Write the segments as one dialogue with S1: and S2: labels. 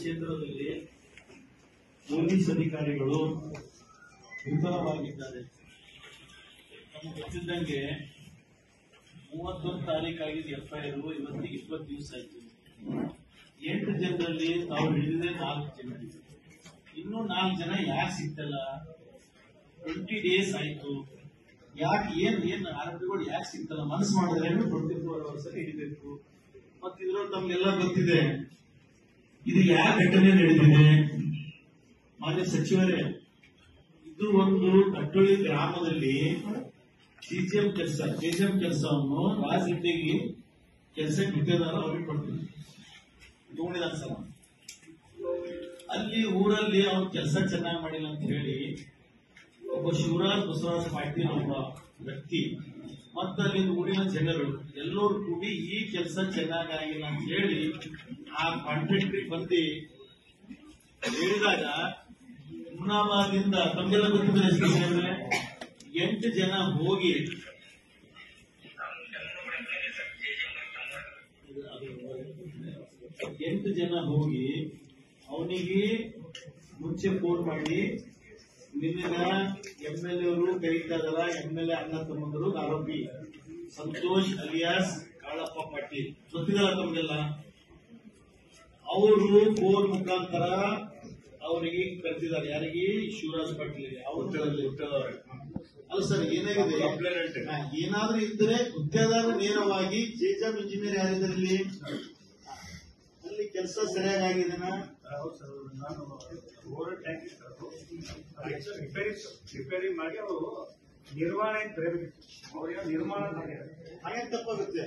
S1: ಕ್ಷೇತ್ರದಲ್ಲಿ ಪೊಲೀಸ್ ಅಧಿಕಾರಿಗಳು ವಿಫಲವಾಗಿದ್ದಾರೆ. ನಮಗೆ ಗೊತ್ತಿದ್ದಂಗೆ 31 ತಾರೀಕಾಗಿದೆ FIR, ಇವತ್ತಿಗೆ 20 ದಿವಸ ಆಯ್ತು. 8 ಜನರಲ್ಲಿ ತಾವು ಹಿಡಿದಿದೆ 4 ಜನ, ಇನ್ನೂ 4 ಜನ ಯಾಕೆ ಸಿಗ್ತಲ್ಲ? 20 ಡೇಸ್ ಆಯ್ತು. ಯಾಕೆ ಏನ್ ಆರೋಪಿಗಳು ಯಾಕೆ ಸಿಗ್ತಲ್ಲ? ಮನಸ್ಸು ಮಾಡಿದ್ರೆ 24 hours ಹಿಡಿಬೇಕು. ಮತ್ತೆ ಇದ್ರಲ್ಲಿ ತಮ್ಗೆಲ್ಲ ಗೊತ್ತಿದೆ ಇದು ಯಾಕೆ ಘಟನೆ ನಡೆದಿದೆ. ಮಾನ್ಯ ಸಚಿವರೇ, ಇದು ಒಂದು ಕಟ್ಟೋಳಿ ಗ್ರಾಮದಲ್ಲಿ CGM ಕೆಲಸವನ್ನು ರಾಜರೆಡ್ಡಿಗೆ ಕೆಲಸಕ್ಕೆ ಬಿಟ್ಟಿದ್ದಾರೆ. ಅವ್ರಿಗೆ ಕೊಡ್ತೀನಿ ತಗೊಂಡಿದ್ದಾರೆ ಸಲ. ಅಲ್ಲಿ ಊರಲ್ಲಿ ಅವ್ರ ಕೆಲಸ ಚೆನ್ನಾಗಿ ಮಾಡಿಲ್ಲ ಅಂತ ಹೇಳಿ ಒಬ್ಬ ಶಿವರಾಜ್ ಬಸವರಾಜ ಪಾಟೀಲ್ ಒಬ್ಬ ವ್ಯಕ್ತಿ ಮತ್ತೆ ಅಲ್ಲಿ ಊರಿನ ಜನರು ಎಲ್ಲರೂ ಕೂಡಿ ಈ ಕೆಲಸ ಚೆನ್ನಾಗಿಲ್ಲ ಅಂತ ಹೇಳಿ ಆ ಕಾಂಟ್ರಾಕ್ಟರ್ ಬಂದು ಹೇಳಿದಾಗ ಹುಮ್ನಾಬಾದಿಂದ ತಮ್ಗೆಲ್ಲ ಗೊತ್ತಿದ್ರೆ 8 ಜನ ಹೋಗಿ ಅವನಿಗೆ ಮುಂಚೆ ಫೋನ್ ಮಾಡಿ ನಿನ್ನ MLA ಅವರು ಕರೀತಾ ಇದಾರ, MLA ಅಣ್ಣ ತಮ್ಮಂದರು ಆರೋಪಿ ಸಂತೋಷ್ ಅಲಿಯಾಸ್ ಕಾಳಪ್ಪ ಪಾಟೀಲ್ ಗೊತ್ತಿದಾರ ತಮ್ಗೆಲ್ಲ. ಅವರು ಫೋನ್ ಮುಖಾಂತರ ಅವರಿಗೆ ಕರೆದಿದ್ದಾರೆ. ಯಾರಿಗೆ? ಶಿವರಾಜ್ ಪಾಟೀಲ್. ಅಲ್ಲ ಸರ್, ಏನಾಗಿದೆ ಏನಾದ್ರೂ ಇದ್ರೆ ಗುತ್ತೇದಾರ ನೇರವಾಗಿ ಜೆಜಮ್ ಇಂಜಿನಿಯರ್ ಯಾರಿದ್ರಲ್ಲಿ ಅಲ್ಲಿ ಕೆಲಸ ಸರಿಯಾಗಿ ಆಗಿದೆನಾ?
S2: ರಿಪೇರಿ ಮಾಡಿ ಅವರು ನಿರ್ವಹಣೆ ಅವ್ರಿಗೆ ನಿರ್ಮಾಣ
S1: ಹಾಗೆ ತಪ್ಪಾಗುತ್ತೆ.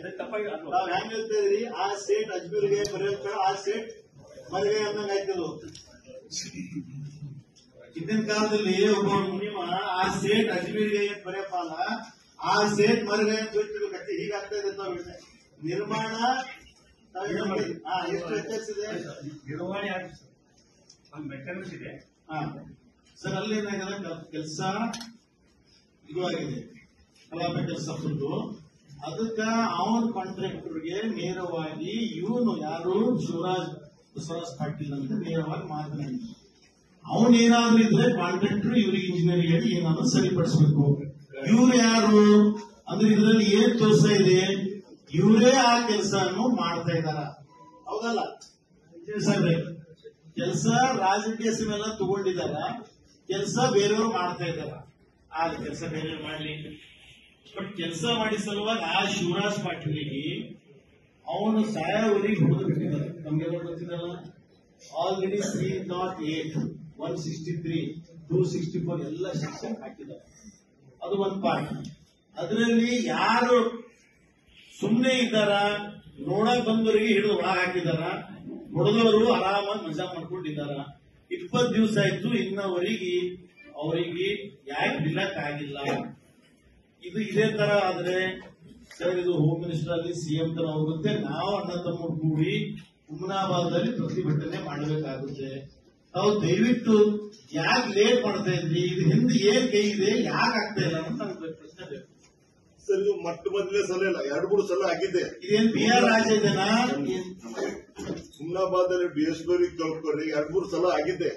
S1: ನಾವ್ ಹೆಂಗ್ ಹೇಳ್ತಿದ್ರಿ, ಆ ಸೇಟ್ ಅಜ್ಮೀರ್ಗೆ ಬರೆಯತ್ತ, ಆ ಸೇಟ್ ಮರಿಗೆ ಅನ್ನಂಗ ಆಯ್ತದು. ಹಿಂದಿನ ಕಾಲದಲ್ಲಿ ಒಬ್ಬ ಮುನಿಮ ಆ ಸೇಟ್ ಅಜ್ಮೀರ್ಗೆ ಬರೆಯಪ್ಪ ಅಲ್ಲ, ಆ ಸೇಟ್ ಮರಿಗೆ ಅಂತ ಹೇಳ್ತಿದ್ರು. ಕಟ್ಟಿ ಹೀಗಾಗ್ತಾ ಇದೆ. ನಿರ್ಮಾಣ ಎಷ್ಟು ವ್ಯತ್ಯಾಸಿದೆ?
S2: ನಿರ್ವಹಣೆ ಆಗಿದೆ ಸರ್, ಒಂದು ಮೆಕ್ಯಾನಿಕ್ಸ್ ಇದೆ
S1: ಸರ್. ಅಲ್ಲಿ ಏನಾಗಿದೆ, ಕೆಲಸ ಇದು ಆಗಿದೆ, ಕಲಾಪ ಕೆಲಸ ಫುಲ್ಲು. ಅದಕ್ಕ ಅವನ ಕಾಂಟ್ರಾಕ್ಟರ್ಗೆ ನೇರವಾಗಿ ಇವನು ಯಾರು ಶಿವರಾಜ್ ಬಸವರಾಜ್ ಪಾಟೀಲ್ ಅಂತ ನೇರವಾಗಿ ಮಾತನಾಡಿದ್ರು. ಅವನೇನಾದ್ರೂ ಇದ್ರೆ ಕಾಂಟ್ರಾಕ್ಟರ್ ಇವ್ರಿಗೆ ಇಂಜಿನಿಯರ್ ಹೇಳಿ ಏನಾದ್ರೂ ಸರಿಪಡಿಸಬೇಕು. ಇವ್ರು ಯಾರು ಅಂದ್ರೆ ಇದರಲ್ಲಿ ಏನ್ ತೋರಿಸ್ತಾ ಇದೆ, ಇವರೇ ಆ ಕೆಲಸವನ್ನು ಮಾಡ್ತಾ ಇದಾರ. ಹೌದಲ್ಲ ಸಾಹೇಬ್ರೆ? ಕೆಲಸ ರಾಜಕೀಯ ಹೆಸರೆಲ್ಲ ತಗೊಂಡಿದಾರ, ಕೆಲಸ ಬೇರೆಯವರು ಮಾಡ್ತಾ ಇದಾರ. ಆ ಕೆಲಸ ಬೇರೆಯವ್ರು ಮಾಡ್ಲಿ, ಬಟ್ ಕೆಲಸ ಮಾಡಿ ಸಲುವಾಗಿ ಆ ಶಿವರಾಜ್ ಪಾಟೀಲಿಗೆ ಅವನು ಸಾಯವರಿಗೆ ಹೊಡೆದು ಬಿಟ್ಟಿದ್ದಾರೆ. ನಮ್ಗೆಲ್ಲ ಗೊತ್ತಿದ್ದಲ್ಲ, ಆಲ್ರೆಡಿ 3.8, 163, 264 ಎಲ್ಲ ಸೆಕ್ಷನ್ ಹಾಕಿದ್ದಾರೆ. ಅದು ಒಂದು ಪಾರ್ಟ್. ಅದರಲ್ಲಿ ಯಾರು ಸುಮ್ಮನೆ ಇದ್ದಾರ, ನೋಡಕ್ ಬಂದವರಿಗೆ ಹಿಡಿದು ಒಳಗೆ ಹಾಕಿದಾರ, ಹೊಡೆದವರು ಆರಾಮಾಗಿ ಮಜಾ ಮಾಡ್ಕೊಂಡಿದ್ದಾರ. 20 ದಿವಸ ಆಯ್ತು, ಇನ್ನವರಿಗೆ ಅವರಿಗೆ ಯಾಕೆ ಬಿಡಕ್ ಆಗಿಲ್ಲ. ಇದು ಇದೇ ತರ ಆದ್ರೆ ಸರ್, ಇದು ಹೋಮ್ ಮಿನಿಸ್ಟರ್ ಅಲ್ಲಿ CM ತರ ಹೋಗುತ್ತೆ. ನಾವು ಅಣ್ಣ ತಮ್ಮ ಕೂಡಿ ಹುಮ್ನಾಬಾದ್ನಲ್ಲಿ ಪ್ರತಿಭಟನೆ ಮಾಡಬೇಕಾಗುತ್ತೆ. ತಾವು ದಯವಿಟ್ಟು ಯಾಕೆ ಲೇಟ್ ಮಾಡ್ತಾ ಇದ್ರಿ, ಇದು ಹಿಂದೆ ಏನ್ ಕೈ ಇದೆ, ಯಾಕೆ ಆಗ್ತಾ ಇಲ್ಲ ಅಂತ ನಮ್ಗೆ ಪ್ರಶ್ನೆ ಬೇಕು
S3: ಸರ್. ಇದು ಮೊದಲನೇ ಸಲ ಇಲ್ಲ, 2-3 ಸಲ ಆಗಿದೆ.
S1: ಇದೇನ್ BR ರಾಜ ಇದೆನಾ?
S3: ಹುಮ್ನಾಬಾದಲ್ಲಿ BSP ಕಳ್ಕೊಂಡ್ರೆ 2-3 ಸಲ ಆಗಿದೆ.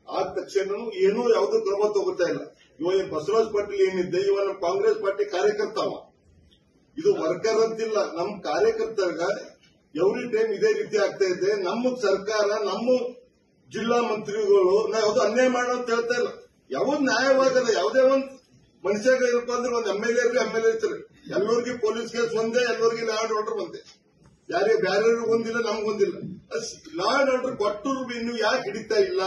S3: ಆದ ತಕ್ಷಣ ಏನೂ ಯಾವುದೂ ಕ್ರಮ ತಗೋತಾ ಇಲ್ಲ. ಇವಾಗ ಬಸವರಾಜ್ ಪಾಟೀಲ್ ಏನಿದೆ, ಇವಾಗ ನಮ್ಮ ಕಾಂಗ್ರೆಸ್ ಪಾರ್ಟಿ ಕಾರ್ಯಕರ್ತಾವ, ಇದು ವರ್ಕರ್ ಅಂತಿಲ್ಲ. ನಮ್ಮ ಕಾರ್ಯಕರ್ತರ್ಗ ಎವ್ರಿ ಟೈಮ್ ಇದೇ ರೀತಿ ಆಗ್ತಾ ಇದೆ. ನಮ್ಮ ಸರ್ಕಾರ, ನಮ್ಮ ಜಿಲ್ಲಾ ಮಂತ್ರಿಗಳು ನಾವು ಯಾವ್ದು ಅನ್ಯಾಯ ಮಾಡೋಣ ಅಂತ ಹೇಳ್ತಾ ಇಲ್ಲ. ಯಾವ್ದು ನ್ಯಾಯವಾಗದ, ಯಾವುದೇ ಒಂದು ಮನುಷ್ಯಾಗ ಇರಪ್ಪ ಅಂದ್ರೆ ಒಂದು MLA ಇರ್ತಾರೆ. ಎಲ್ಲರಿಗೂ ಪೊಲೀಸ್ ಕೇಸ್ ಒಂದೇ, ಎಲ್ಲರಿಗೂ ಲಾ ಅಂಡ್ ಆರ್ಡರ್ ಒಂದೇ. ಬ್ಯಾರ್ಯಾರು ಒಂದಿಲ್ಲ, ನಮ್ಗೊಂದಿಲ್ಲ. ಲಾ ಅಂಡ್ ಆರ್ಡರ್ ಕೊಟ್ಟರು ನೀವು ಯಾಕೆ ಹಿಡಿತಾ ಇಲ್ಲ?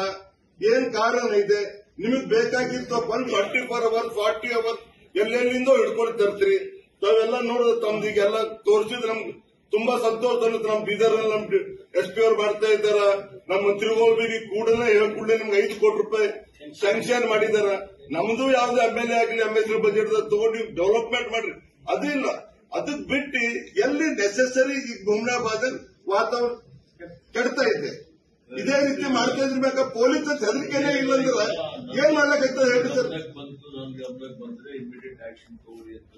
S3: ಏನ್ ಕಾರಣ ಇದೆ? ನಿಮಗ್ ಬೇಕಾಗಿತ್ತು 144 ಅವರ್ 40 ಅವರ್ ಎಲ್ಲೆಲ್ಲಿಂದೋ ಹಿಡ್ಕೊಂಡು ತರ್ತೀರಿ. ತಾವೆಲ್ಲ ನೋಡಿದ್ರೆ ತಮ್ದೀಗೆಲ್ಲ ತೋರಿಸಿದ್ರೆ ನಮ್ಗೆ ತುಂಬಾ ಸಂತೋಷ ಅನ್ನಿಸ್ತು. ನಮ್ ಬೀದರ್ನಲ್ಲಿ ನಮ್ SP ಅವ್ರು ಮಾಡ್ತಾ ಇದ್ದಾರ. ನಮ್ಮ ಮಂತ್ರಿಗಳು ಬಿ ಕೂಡಲೇ ಹೇಳ್ಕೊಂಡೆ ನಿಮ್ಗೆ 5 ಕೋಟಿ ರೂಪಾಯಿ ಸ್ಯಾಂಕ್ಷನ್ ಮಾಡಿದಾರ. ನಮ್ದು ಯಾವ್ದು MLA ಆಗಲಿ MSL ಬಜೆಟ್ ತಗೊಂಡು ಡೆವಲಪ್ಮೆಂಟ್ ಮಾಡ್ರಿ. ಅದಿಲ್ಲ. ಅದಕ್ ಬಿಟ್ಟು ಎಲ್ಲಿ ನೆಸೆಸರಿ ಹುಮ್ನಾಬಾದ್ ವಾತಾವರಣ ಕೆಡ್ತಾ ಇದೆ. ಇದೇ ರೀತಿ ಮಾಡ್ತಾ ಇದ್ರಬೇಕಾ ಪೊಲೀಸ್ ಹೆದರಿಕೆನೇ ಇಲ್ಲ ಅಂದ್ರೆ ಏನ್ ಮಾಡ್ಲಿಕ್ಕೆ ಹೇಳಿ ಸರ್.
S4: ಬಂತು ನನ್ನ ಗಮನಕ್ಕೆ ಬಂದ್ರೆ ಇಮಿಡಿಯೇಟ್ ಆಕ್ಷನ್ ತಗೊಳ್ಳಿ ಅಂತ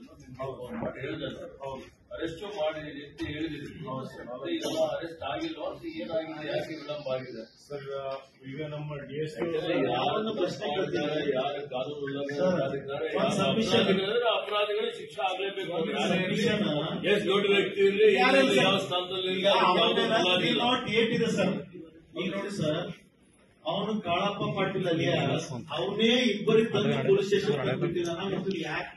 S4: ಹೇಳಿದ್ರೆ ಅರೆಸ್ಟ್ ಮಾಡಿದೀನಿ ಅಂತ ಹೇಳಿದಿರಿ. ಈಗ ಅರೆಸ್ಟ್ ಆಗಿಲ್ಲ ಅಂತ ಏನಾಗಿದೆ, ಯಾಕೆ ವಿಳಂಬ ಆಗಿದೆ
S2: ಸರ್? ಈಗ ನಮ್ಮ DSP
S4: ಯಾರನ್ನು ಪ್ರಶ್ನೆ ಕೇಳ್ತಾರೆ, ಯಾರ ಕಾನೂನು ಉಲ್ಲಂಘನೆ ಮಾಡಿದ್ದಾರೆ, ಅಪರಾಧಿಗಳು ಶಿಕ್ಷೆ ಆಗಲೇಬೇಕು. ಎಷ್ಟು ದೊಡ್ಡ ವ್ಯಕ್ತಿ ಇರಲಿ, ಯಾವ ಸ್ಥಾನದಲ್ಲಿ
S1: ಇದೆ ಸರ್. ಈಗ ನೋಡಿ ಸರ್, ಅವನು ಕಾಳಪ್ಪ ಪಾಟೀಲ್ ಅಲ್ಲಿ ಅವನೇ ಇಬ್ಬರಿಗೆ ತಂದು ಪೊಲೀಸ್ ಸ್ಟೇಷನ್ ತಂದ್ಬಿಟ್ಟಿದಾನ ಮತ್ತು ಯಾಕೆ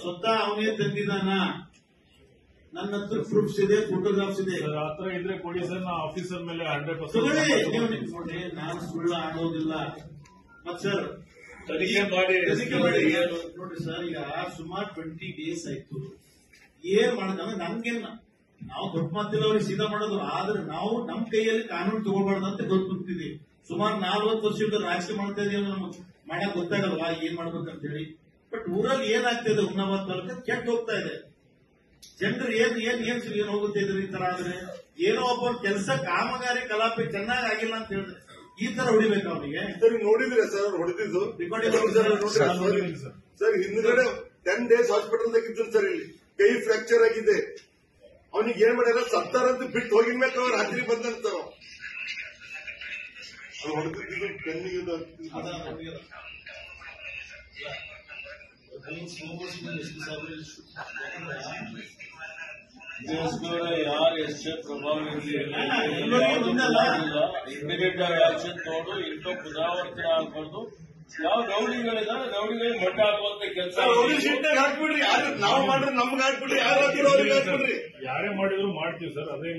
S1: ಸ್ವತಃ ಅವನೇ ತಂದಿದ್ದಾನ. ನನ್ನ ಹತ್ರ ಪ್ರೂಫ್ಸ್ ಇದೆ, ಫೋಟೋಗ್ರಾಫ್ಸ್ ಇದೆ.
S2: ಹತ್ರ ಇದ್ರೆ ಕೊಡಿ ಸರ್, ನಾ ಆಫೀಸರ್ ಮೇಲೆ
S1: 100% ನೋಡಿ. ನಾನು ಸುಳ್ಳು ಆಡೋದಿಲ್ಲ. ಮತ್ ಸರ್
S4: ತನಿಖೆ ಮಾಡಿ
S1: ನೋಡಿ ಸರ್, ಈಗ ಸುಮಾರು 20 days ಆಯ್ತು. ಏನ್ ಮಾಡೋದಂದ್ರೆ ನಮ್ಗೇನ, ನಾವು ದೊಡ್ಡ ಮಾತಿಲ್ಲ ಅವ್ರಿಗೆ ಸೀದಾ ಮಾಡೋದು. ಆದ್ರೆ ನಾವು ನಮ್ ಕೈಯಲ್ಲಿ ಕಾನೂನು ತಗೋಬಾರ್ದು ಅಂತ ಗೊತ್ತಿದ್ದೀವಿ. ಸುಮಾರು 40 ವರ್ಷದಿಂದ ರಾಜಕೀಯ ಮಾಡ್ತಾ ಇದೀವಿ. ನಮ್ಗೆ ಮಾಡಕ್ ಗೊತ್ತಾಗಲ್ವಾ ಏನ್ ಮಾಡ್ಬೇಕಂತ ಹೇಳಿ. ಬಟ್ ಊರಲ್ಲಿ ಏನಾಗ್ತಿದೆ, ಹುಮ್ನಾಬಾದ್ ತಾಲೂಕ ಕೆಟ್ಟ ಹೋಗ್ತಾ ಇದೆ. ಜನರು ಏನ್ ಹೋಗುತ್ತೆ ಇದ್ರ ಈ ತರ ಆದ್ರೆ. ಏನೋ ಒಬ್ಬ ಕೆಲಸ ಕಾಮಗಾರಿ ಕಲಾಪ ಚೆನ್ನಾಗಿ ಆಗಿಲ್ಲ ಅಂತ ಹೇಳಿದ್ರೆ ಈ ತರ ಹೊಡಿಬೇಕು ಅವನಿಗೆ.
S3: ಸರ್ ನೋಡಿದ್ರೆ ಸರ್ ಅವ್ರು ಹೊಡೆದಿದ್ದು ಸರ್ ಹಿಂದ್ಗಡೆ 10 days ಹಾಸ್ಪಿಟಲ್ದಾಗ ಇದ್ರು ಸರ್. ಇಲ್ಲಿ ಕೈ ಫ್ರಾಕ್ಚರ್ ಆಗಿದೆ. ಅವನಿಗೆ ಏನ್ ಮಾಡ್ಯಾರ, ಸತ್ತಾರಂತ ಬಿಟ್ಟು ಹೋಗಿನ್ಬೇಕು. ಅವ್ರು ರಾತ್ರಿ ಬಂದಂತ ಹೊಡೆದಿದ್ದು ಕಣ್ಣಿಗೆ
S4: ಯಾರು ಎಷ್ಟೇ ಪ್ರಭಾವ ಇಮಿಡಿಯೇಟ್ ಆಕ್ಷನ್ ತಗೊಂಡು ಇನ್ನೂ ಪುನರಾವರ್ತನೆ ಆಗ್ಬಾರ್ದು. ಯಾವ ರೌಡಿಗಳಿದ್ದಾರೆ ರೌಡಿಗಳಿಗೆ ಮಟ್ಟ ಹಾಕುವಂತ ಕೆಲಸ
S3: ಹಾಕ್ಬಿಡ್ರಿ. ಯಾರು ನಾವು ಮಾಡ್ರಿ, ನಮ್ಗೆ ಹಾಕ್ಬಿಡ್ರಿ. ಯಾರು ಹಾಕಿರೋ ಅವ್ರಿಗೆ ಹಾಕ್ಬಿಡ್ರಿ.
S2: ಯಾರೇ ಮಾಡಿದ್ರು ಮಾಡ್ತೀವಿ ಸರ್. ಅದೇ